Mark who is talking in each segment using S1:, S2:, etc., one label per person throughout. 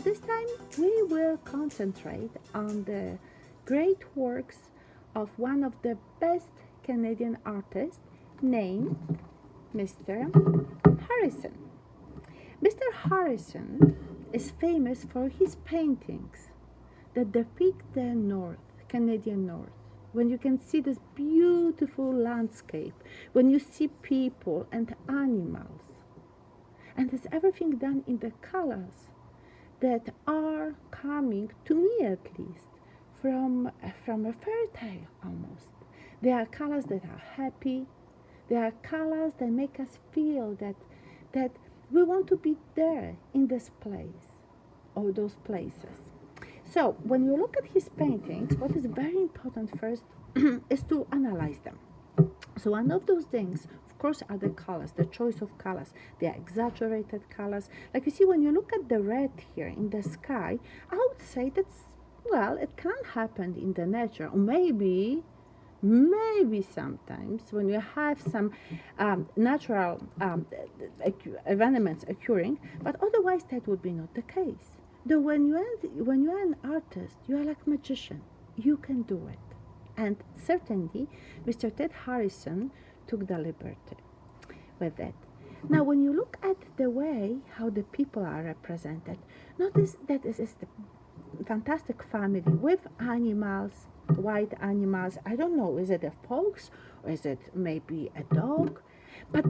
S1: this time we will concentrate on the great works of one of the best Canadian artists named Mr. Harrison. Mr. Harrison is famous for his paintings that depict the North, Canadian North. When you can see this beautiful landscape, when you see people and animals, and it's everything done in the colors that are coming, to me at least, from a fairy tale almost. They are colors that are happy. They are colors that make us feel that we want to be there in this place or those places. So when you look at his paintings, what is very important first is to analyze them. So one of those things, of course, are the colors, the choice of colors. They are exaggerated colors. Like you see, when you look at the red here in the sky, I would say it can happen in the nature. Or maybe sometimes when you have some natural events occurring, but otherwise that would be not the case. Though when you are an artist, you are like a magician. You can do it. And certainly, Mr. Ted Harrison took the liberty with it. Now, when you look at the way how the people are represented, notice that this is the fantastic family with animals, white animals. I don't know, is it a fox or is it maybe a dog? But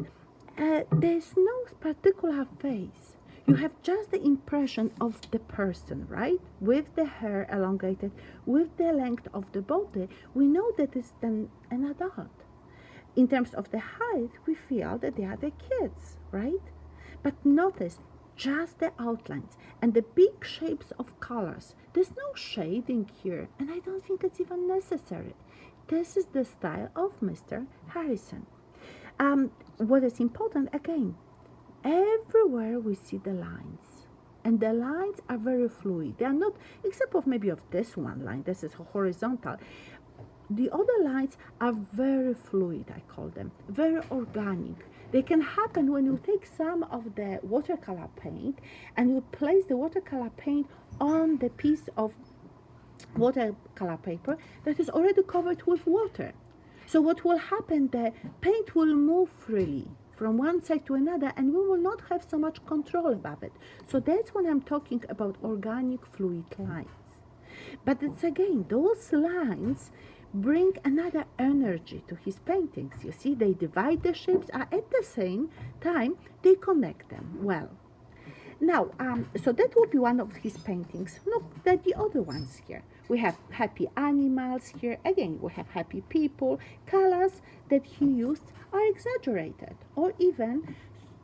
S1: there's no particular face. You have just the impression of the person, right? With the hair elongated, with the length of the body, we know that it's an adult. In terms of the height, we feel that they are the kids, right? But notice just the outlines and the big shapes of colors. There's no shading here, and I don't think it's even necessary. This is the style of Mr. Harrison. What is important, again, everywhere we see the lines, and the lines are very fluid. They are not, except of maybe of this one line, this is horizontal. The other lines are very fluid, I call them, very organic. They can happen when you take some of the watercolor paint and you place the watercolor paint on the piece of watercolor paper that is already covered with water. So what will happen, the paint will move freely from one side to another, and we will not have so much control above it. So that's when I'm talking about organic fluid lines. But it's again, those lines bring another energy to his paintings. You see, they divide the shapes, at the same time, they connect them well. Now, so that will be one of his paintings. Look at the other ones here. We have happy animals here. Again, we have happy people. Colors that he used are exaggerated or even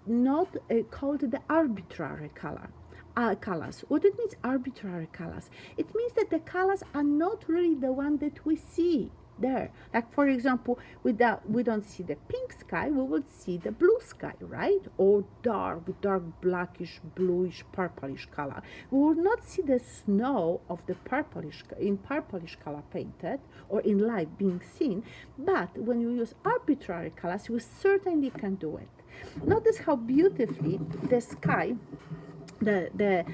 S1: not called the arbitrary colors. What it means, arbitrary colors? It means that the colors are not really the one that we see there. Like, for example, we don't see the pink sky, we will see the blue sky, right? Or dark blackish, bluish, purplish color. We will not see the snow of the purplish color painted or in light being seen, but when you use arbitrary colors, we certainly can do it. Notice how beautifully the sky, the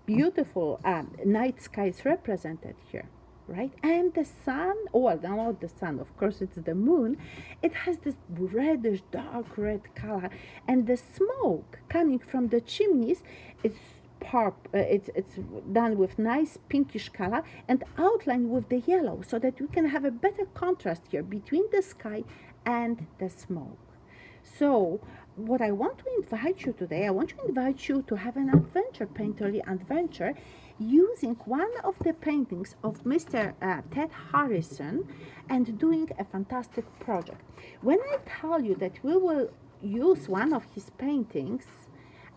S1: beautiful night sky is represented here, right? And the sun, well, not the sun, of course, it's the moon. It has this reddish, dark red color, and the smoke coming from the chimneys, it's done with nice pinkish color and outlined with the yellow, so that we can have a better contrast here between the sky and the smoke. So what I want to invite you today, I want to invite you to have an adventure, painterly adventure, using one of the paintings of Mr. Ted Harrison and doing a fantastic project. When I tell you that we will use one of his paintings,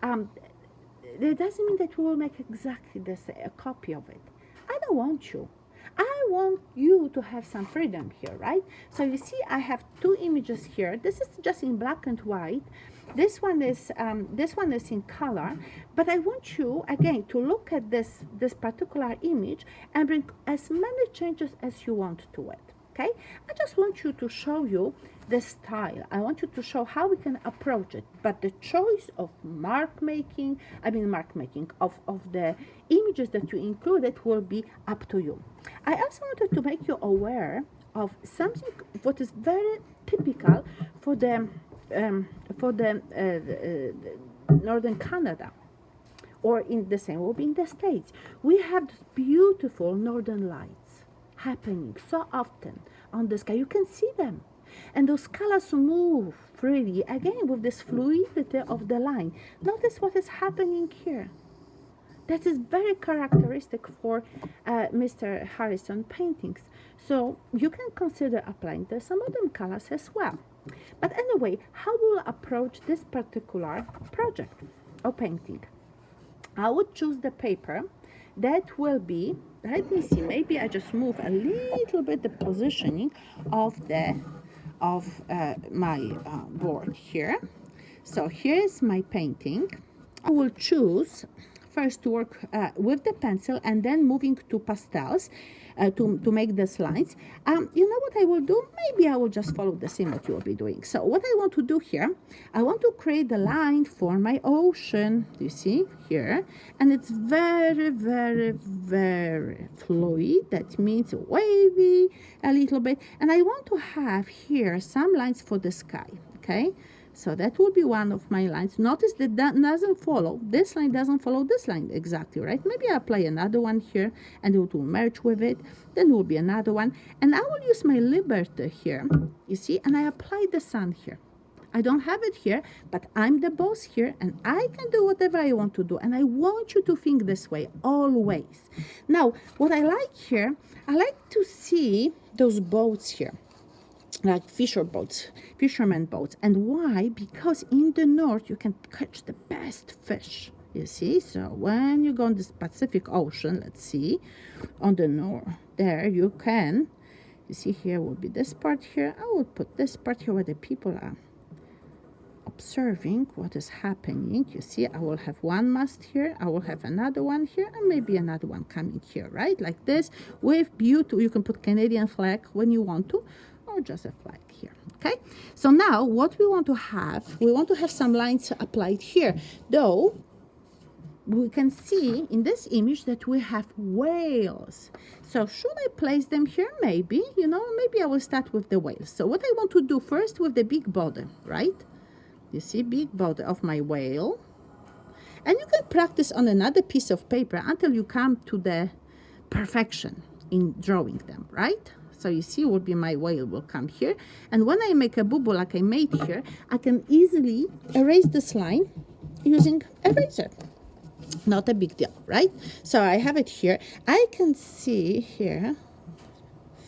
S1: that doesn't mean that we will make exactly a copy of it. I don't want you. I want you to have some freedom here, right? So you see, I have two images here. This is just in black and white. This one is in color, but I want you again to look at this particular image and bring as many changes as you want to it. okay? I just want you to show you the style. I want you to show how we can approach it. But the choice of mark making of the images that you included will be up to you. I also wanted to make you aware of something what is very typical for the Northern Canada, or in the same will be in the States. We have this beautiful northern lights happening so often on the sky. You can see them. And those colors move freely, again with this fluidity of the line. Notice what is happening here. That is very characteristic for Mr. Harrison paintings. So you can consider applying the some of them colors as well. But anyway, how will approach this particular project or painting? I would choose the paper that will be, let me see, maybe I just move a little bit the positioning of my board here. So here is my painting. I will choose first to work with the pencil and then moving to pastels to make these lines. You know what I will do? Maybe I will just follow the same what you will be doing. So what I want to do here, I want to create the line for my ocean. You see here, and it's very, very, very fluid. That means wavy a little bit. And I want to have here some lines for the sky. Okay. So that will be one of my lines. Notice that doesn't follow. This line doesn't follow this line exactly, right? Maybe I apply another one here and it will merge with it. Then there will be another one. And I will use my Liberty here, you see, and I apply the sun here. I don't have it here, but I'm the boss here and I can do whatever I want to do. And I want you to think this way always. Now, what I like here, I like to see those boats here, like fisherman boats. And why? Because in the north you can catch the best fish, you see. So when you go in this Pacific Ocean, let's see, on the north there you can, you see, here will be this part here. I will put this part here where the people are observing what is happening. You see, I will have one mast here, I will have another one here, and maybe another one coming here, right? Like this, with beauty. You can put Canadian flag when you want to, or just a flag here. Okay, so now what we want to have some lines applied here, though we can see in this image that we have whales. So should I place them here? Maybe, you know, maybe I will start with the whales. So what I want to do first with the big body, right? You see, big body of my whale. And you can practice on another piece of paper until you come to the perfection in drawing them, right? So you see, will be my whale will come here. And when I make a boo-boo like I made here, I can easily erase this line using eraser. Not a big deal, right? So I have it here. I can see here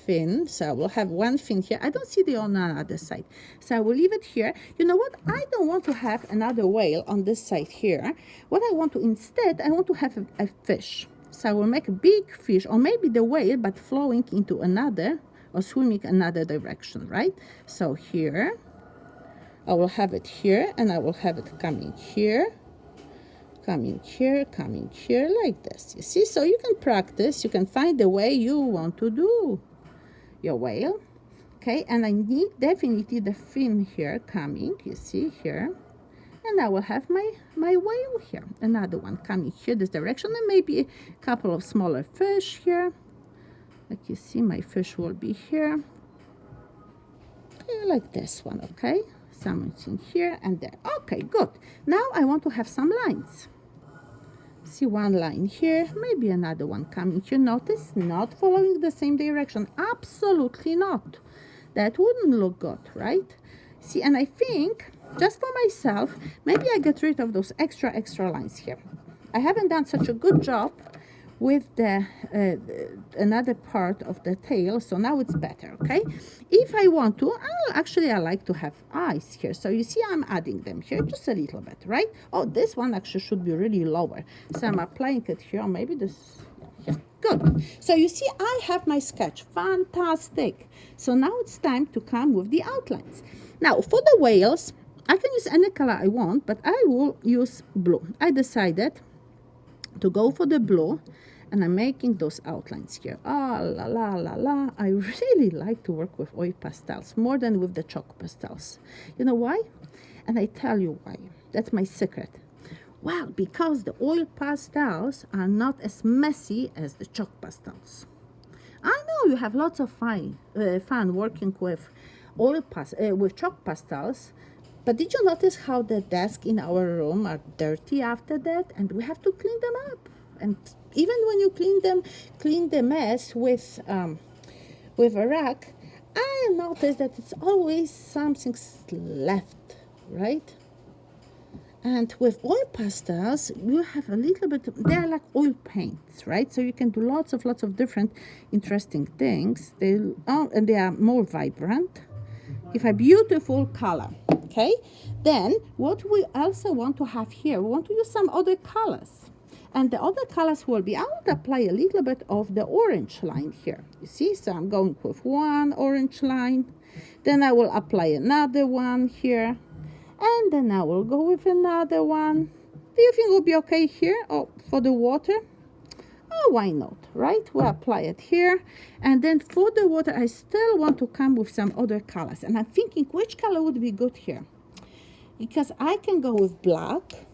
S1: fin. So I will have one fin here. I don't see the on the other side. So I will leave it here. You know what? I don't want to have another whale on this side here. What I want to instead, I want to have a fish. So I will make a big fish, or maybe the whale, but flowing into another, or swimming another direction, right? So here, I will have it here, and I will have it coming here, coming here, coming here, like this. You see? So you can practice, you can find the way you want to do your whale. Okay, and I need definitely the fin here coming, you see here. And I will have my whale here, another one coming here this direction, and maybe a couple of smaller fish here. Like you see, my fish will be here. Okay, like this one, okay? Something here and there. Okay, good. Now I want to have some lines. See, one line here, maybe another one coming here. Notice, not following the same direction. Absolutely not. That wouldn't look good, right? See, and I think, just for myself, maybe I get rid of those extra lines here. I haven't done such a good job with the another part of the tail, so now it's better, okay? If I want to, I like to have eyes here. So you see, I'm adding them here just a little bit, right? Oh, this one actually should be really lower. So I'm applying it here, or maybe this, yeah, good. So you see, I have my sketch. Fantastic. So now it's time to come with the outlines. Now, for the whales, I can use any color I want, but I will use blue. I decided to go for the blue, And I'm making those outlines here. Ah, la, la, la, la. I really like to work with oil pastels more than with the chalk pastels. You know why? And I tell you why. That's my secret. Well, because the oil pastels are not as messy as the chalk pastels. I know you have lots of fun working with with chalk pastels, but did you notice how the desks in our room are dirty after that, and we have to clean them up? And even when you clean the mess with a rag, I noticed that it's always something left, right? And with oil pastels, you have a little bit, they're like oil paints, right? So you can do lots of different interesting things. And they are more vibrant. You have a beautiful color, okay? Then what we also want to have here, we want to use some other colors. And the other colors will be, I would apply a little bit of the orange line here. You see, so I'm going with one orange line. Then I will apply another one here. And then I will go with another one. Do you think it will be okay here? Oh, for the water? Oh, why not, right? We'll apply it here. And then for the water, I still want to come with some other colors. And I'm thinking which color would be good here. Because I can go with black.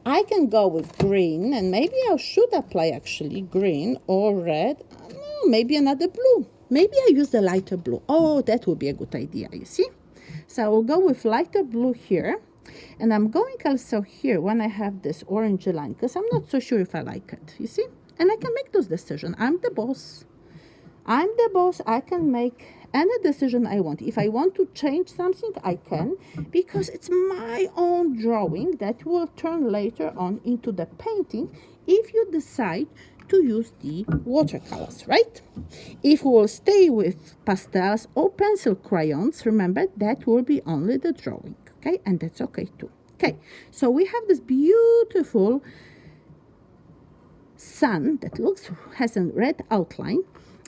S1: I can go with green. And maybe I should apply actually green or red. No, maybe another blue. Maybe I use the lighter blue. Oh, that would be a good idea, you see? So I will go with lighter blue here. And I'm going also here when I have this orange line, because I'm not so sure if I like it, you see? And I can make those decisions. I'm the boss. I'm the boss. I can make any decision I want. If I want to change something, I can, because it's my own drawing that will turn later on into the painting if you decide to use the watercolors, right? If we will stay with pastels or pencil crayons, remember that will be only the drawing, okay? And that's okay too. Okay, so we have this beautiful sun that has a red outline,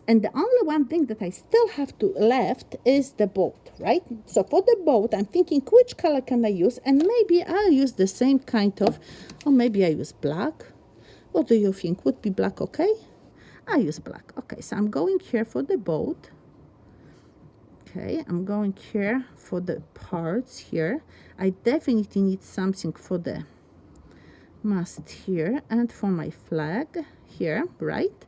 S1: and the only one thing that I still have to left is the boat, right? So for the boat, I'm thinking which color can I use, and maybe I'll use the same kind of, or maybe I use black. What do you think? Would be black okay? I use black. Okay, so I'm going here for the boat. Okay, I'm going here for the parts here. I definitely need something for the mast here and for my flag here, right?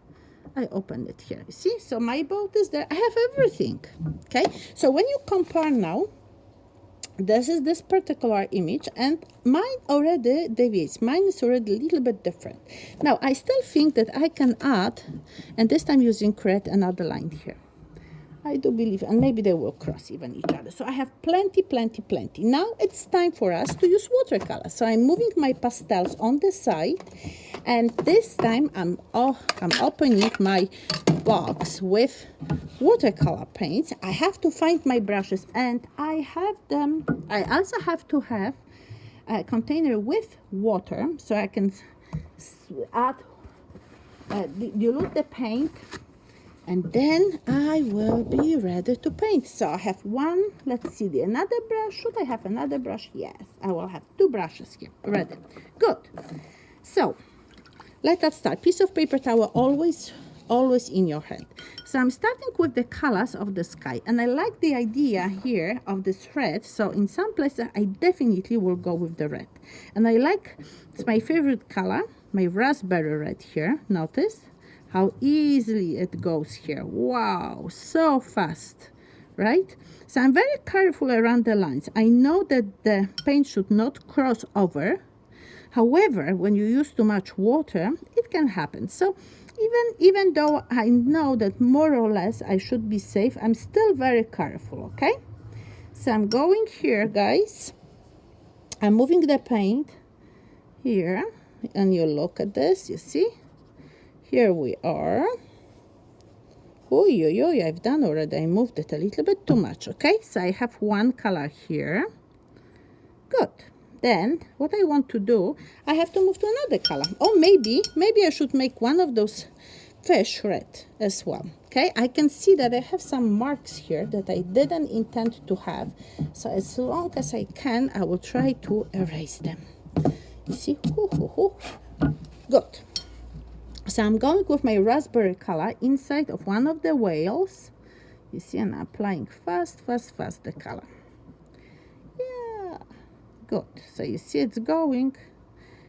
S1: I opened it here. You see? So my boat is there. I have everything. Okay, so when you compare now, this is this particular image, and mine already deviates. Mine is already a little bit different. Now, I still think that I can add, and this time using red, another line here. I do believe, and maybe they will cross even each other. So I have plenty. Now it's time for us to use watercolor. So I'm moving my pastels on the side, and this time I'm opening my box with watercolor paints. I have to find my brushes, and I have them. I also have to have a container with water, so I can add, dilute the paint. And then I will be ready to paint. So I have one, let's see, another brush. Should I have another brush? Yes, I will have two brushes here, ready. Good. So let us start. Piece of paper towel always in your hand. So I'm starting with the colors of the sky. And I like the idea here of this red. So in some places, I definitely will go with the red. And I like, it's my favorite color, my raspberry red here. Notice how easily it goes here. Wow, so fast, right? So I'm very careful around the lines. I know that the paint should not cross over. However, when you use too much water, it can happen. So even though I know that more or less I should be safe, I'm still very careful, okay? So I'm going here, guys. I'm moving the paint here, and you look at this, you see? Here we are. Oh, I've done already. I moved it a little bit too much, okay? So I have one color here. Good. Then, what I want to do, I have to move to another color. Or maybe I should make one of those fish red as well, okay? I can see that I have some marks here that I didn't intend to have. So as long as I can, I will try to erase them. You see? Good. So I'm going with my raspberry color inside of one of the whales. You see, I'm applying fast the color. Yeah, good. So you see it's going,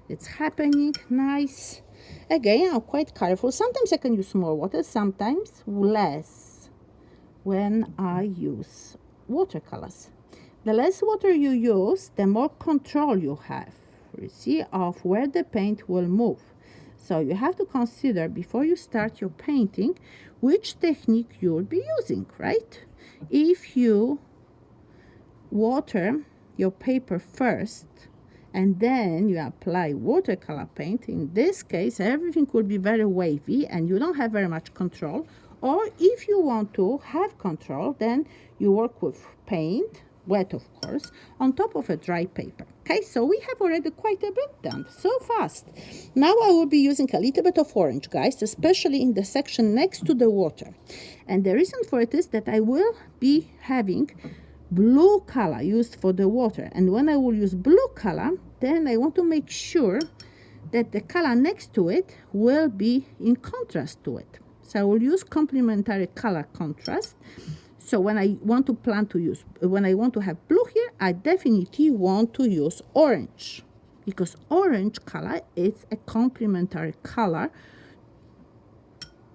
S1: it's happening, nice. Again, I'm quite careful. Sometimes I can use more water, sometimes less when I use watercolors. The less water you use, the more control you have, you see, of where the paint will move. So you have to consider before you start your painting which technique you'll be using, right? If you water your paper first and then you apply watercolor paint, in this case everything will be very wavy and you don't have very much control. Or if you want to have control, then you work with paint, wet of course, on top of a dry paper. Okay, so we have already quite a bit done, so fast. Now I will be using a little bit of orange, guys, especially in the section next to the water. And the reason for it is that I will be having blue color used for the water. And when I will use blue color, then I want to make sure that the color next to it will be in contrast to it. So I will use complementary color contrast. So when I want to have blue here, I definitely want to use orange, because orange color is a complementary color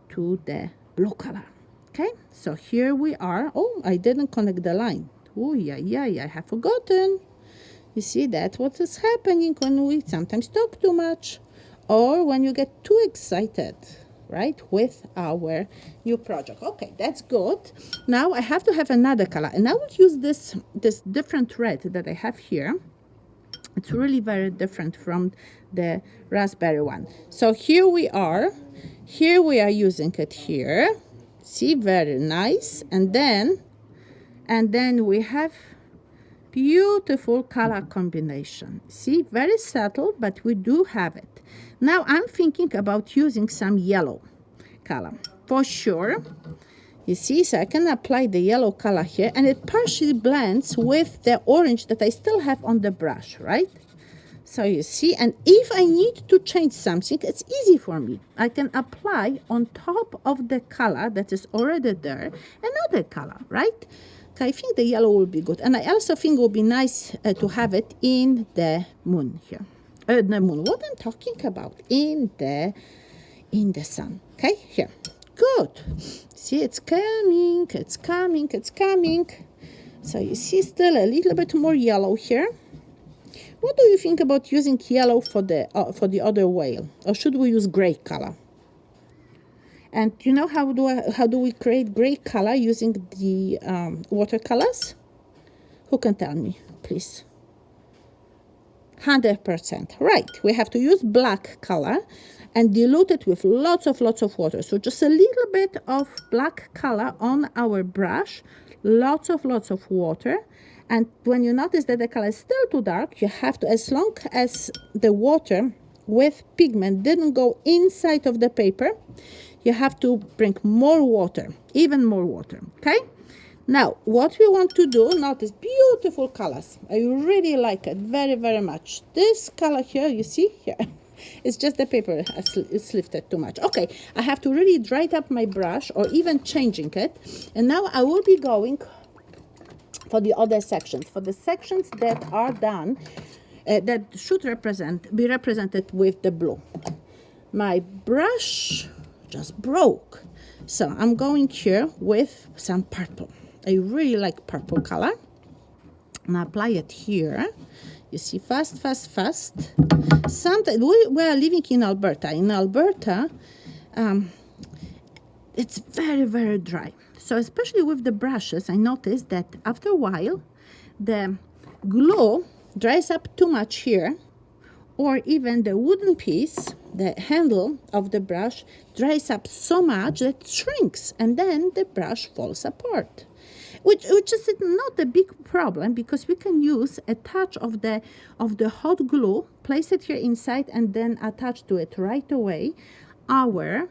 S1: to the blue color. Okay, so here we are. Oh, I didn't connect the line. Oh, yeah, I have forgotten. You see, that's what is happening when we sometimes talk too much or when you get too excited, right, with our new project. Okay, that's good. Now I have to have another color, and I will use this different red that I have here. It's really very different from the raspberry one. So here we are using it here. See, very nice. And then we have beautiful color combination. See, very subtle, but we do have it. Now I'm thinking about using some yellow color for sure. You see, so I can apply the yellow color here, and it partially blends with the orange that I still have on the brush, right? So you see, and if I need to change something, it's easy for me. I can apply on top of the color that is already there another color, right? Okay, I think the yellow will be good. And I also think it would be nice to have it in the moon here. The moon, what I'm talking about, in the sun. Okay, here. Good. See, it's coming. So you see still a little bit more yellow here. What do you think about using yellow for the other whale? Or should we use gray color? And you know how do we create gray color using the watercolors? Who can tell me, please? 100%. Right. We have to use black color and dilute it with lots of water. So just a little bit of black color on our brush, lots of water. And when you notice that the color is still too dark, you have to, as long as the water with pigment didn't go inside of the paper, you have to bring more water, even more water, okay? Now, what we want to do, notice beautiful colors. I really like it very, very much. This color here, you see here, it's just the paper is lifted too much. Okay, I have to really dry up my brush or even changing it. And now I will be going for the other sections, for the sections that are done, that should be represented with the blue. My brush just broke, so I'm going here with some purple. I really like purple color, and I apply it here. You see, fast. Sometimes we are living in Alberta. In Alberta, it's very, very dry. So especially with the brushes, I noticed that after a while, the glue dries up too much here, or even the wooden piece, the handle of the brush, dries up so much that it shrinks, and then the brush falls apart. Which is not a big problem, because we can use a touch of the hot glue, place it here inside, and then attach to it right away our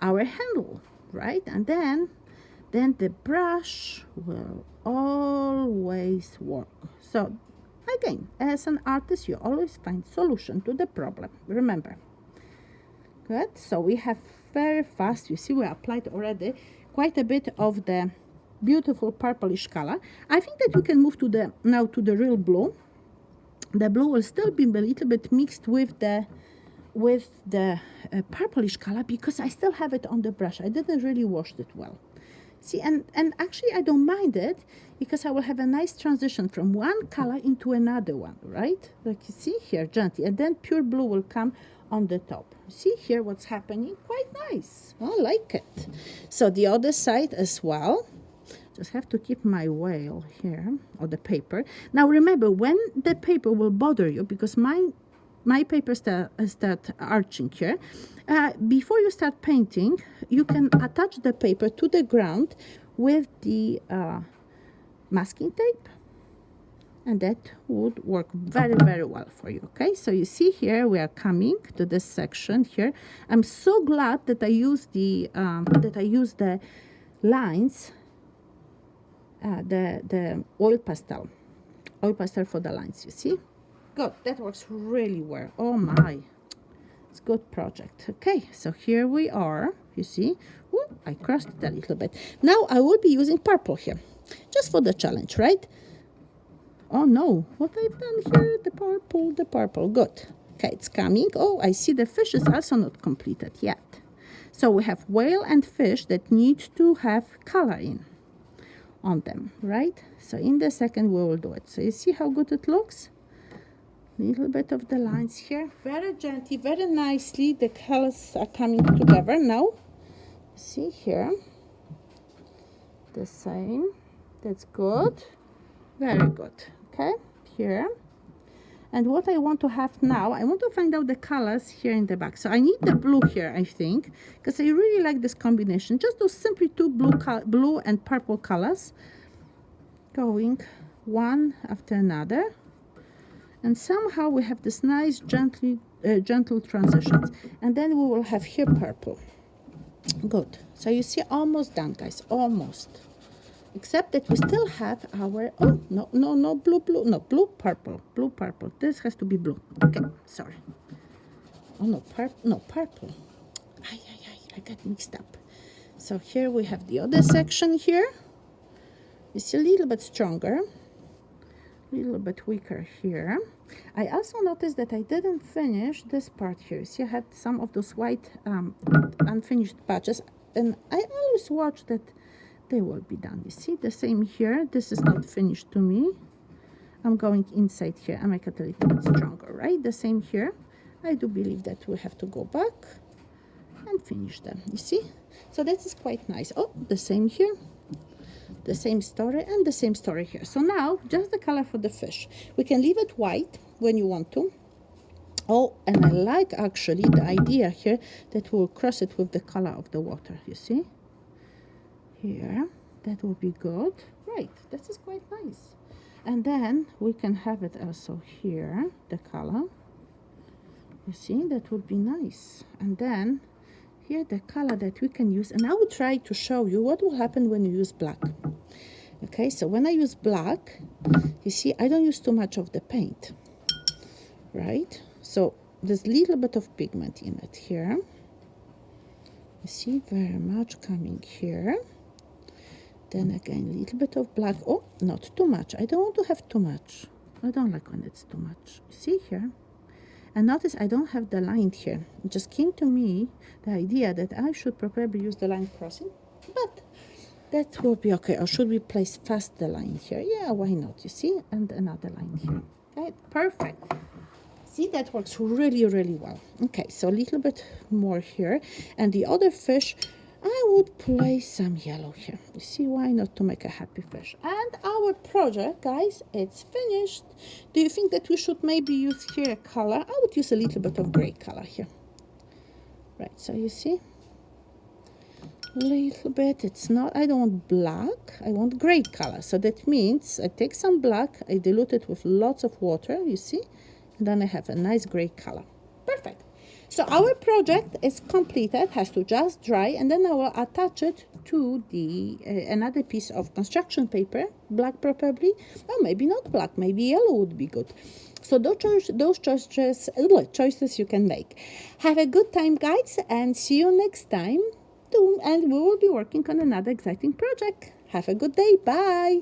S1: handle, right? And then the brush will always work. So again, as an artist, you always find solution to the problem. Remember. Good. So we have very fast, you see, we applied already quite a bit of the beautiful purplish color. I think that we can move to the now to the real blue. The blue will still be a little bit mixed with the purplish color because I still have it on the brush. I didn't really wash it well. See, and actually I don't mind it because I will have a nice transition from one color into another one, right? Like you see here, gently, and then pure blue will come on the top. See here what's happening? Quite nice. I like it. So the other side as well. Just have to keep my whale here, or the paper. Now remember, when the paper will bother you, because my paper start arching here, before you start painting, you can attach the paper to the ground with the masking tape, and that would work very, very well for you. Okay, so you see here we are coming to this section here. I'm so glad that I use the lines, the oil pastel for the lines. You see, good. That works really well. Oh my, it's good project. Okay, so here we are. You see, ooh, I crossed it a little bit. Now I will be using purple here, just for the challenge, right? Oh no, what I've done here, the purple, good. Okay, it's coming. Oh, I see the fish is also not completed yet. So we have whale and fish that need to have color in on them, right? So in the second we will do it. So you see how good it looks? Little bit of the lines here, very gently, very nicely. The colors are coming together now. See here, the same. That's good, very good. Okay, here. And what I want to have now, I want to find out the colors here in the back. So I need the blue here, I think, because I really like this combination. Just those simply two blue and purple colors going one after another. And somehow we have this nice gentle transitions. And then we will have here purple. Good. So you see, almost done, guys, almost. Except that we still have our, oh, no, blue, purple. This has to be blue. Okay, sorry. Oh, no, purple. I got mixed up. So here we have the other section here. You see, a little bit stronger, a little bit weaker here. I also noticed that I didn't finish this part here. See, I had some of those white unfinished patches, and I always watch that they will be done. You see, the same here. This is not finished to me. I'm going inside here. I make it a little bit stronger, right? The same here. I do believe that we have to go back and finish them. You see? So that is quite nice. Oh, the same here. The same story and the same story here. So now, just the color for the fish. We can leave it white when you want to. Oh, and I like actually the idea here that we'll cross it with the color of the water. You see? Here, that will be good. Right, this is quite nice. And then we can have it also here, the color. You see, that would be nice. And then here the color that we can use, and I will try to show you what will happen when you use black. Okay, so when I use black, you see, I don't use too much of the paint, right? So there's a little bit of pigment in it here. You see, very much coming here. Then again, a little bit of black. Oh, not too much. I don't want to have too much. I don't like when it's too much. You see here? And notice I don't have the line here. It just came to me, the idea that I should probably use the line crossing. But that will be okay. Or should we place fast the line here? Yeah, why not? You see? And another line here. Okay, perfect. See, that works really, really well. Okay, so a little bit more here. And the other fish, I would place some yellow here. You see, why not, to make a happy fish? And our project, guys, it's finished. Do you think that we should maybe use here a color? I would use a little bit of gray color here. Right, so you see, a little bit. It's not, I don't want black, I want gray color. So that means I take some black, I dilute it with lots of water, you see, and then I have a nice gray color. Perfect. So our project is completed, has to just dry, and then I will attach it to the another piece of construction paper, black probably, or maybe not black, maybe yellow would be good. So those choices you can make. Have a good time, guys, and see you next time. And we will be working on another exciting project. Have a good day. Bye.